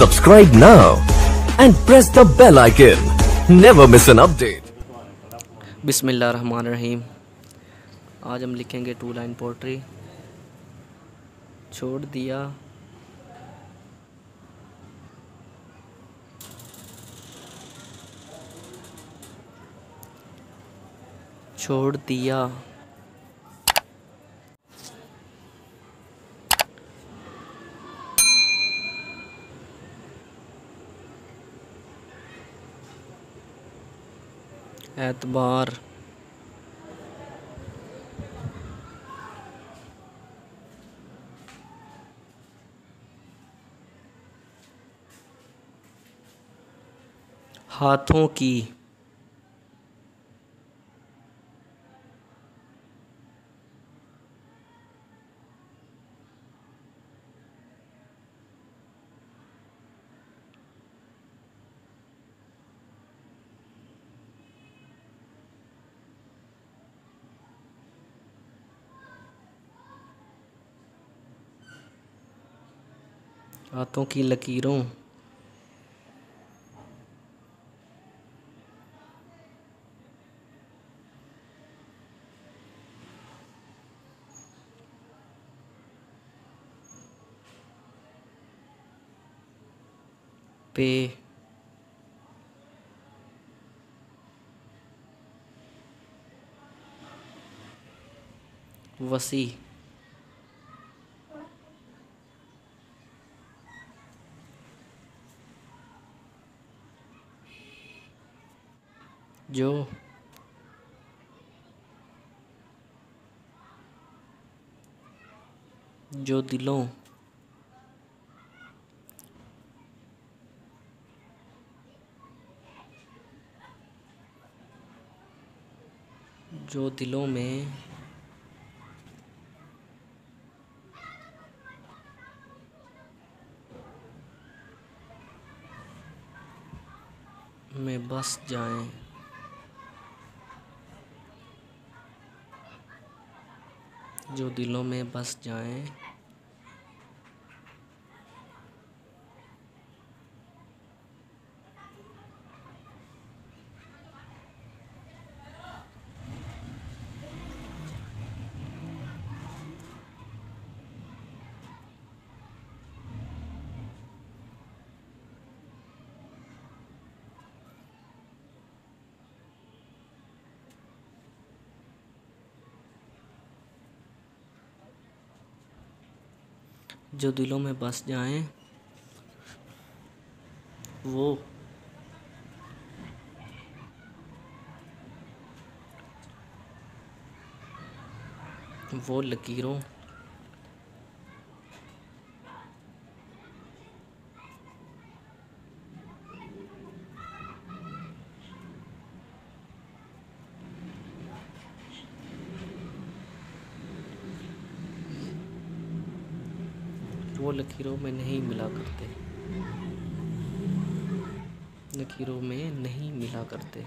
Subscribe now and press the bell icon. Never miss an update. बिस्मिल्लाहिर्रहमानिर्रहीम। आज हम लिखेंगे 2 लाइन पोट्री। छोड़ दिया, छोड़ दिया, एतबार, हाथों की, हाथों की लकीरों, पे, वसी, जो, जो दिलों, जो दिलों में, में बस जाएं, जो दिलों में बस जाएं, जो दिलों में बस जाएं, वो लकीरों, वो लकीरों में नहीं मिला करते, लकीरों में नहीं मिला करते।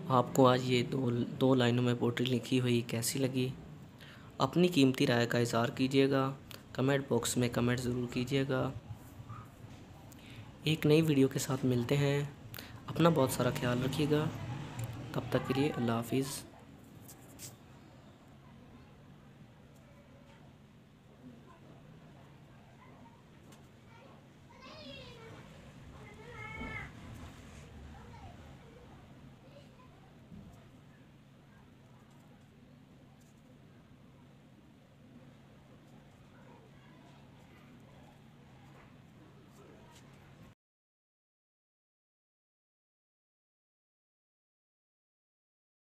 आपको आज ये दो लाइनों में पोट्री लिखी हुई कैसी लगी? अपनी कीमती राय का इज़हार कीजिएगा, कमेंट बॉक्स में कमेंट ज़रूर कीजिएगा। एक नई वीडियो के साथ मिलते हैं। अपना बहुत सारा ख्याल रखिएगा। तब तक के लिए अल्लाह हाफिज़।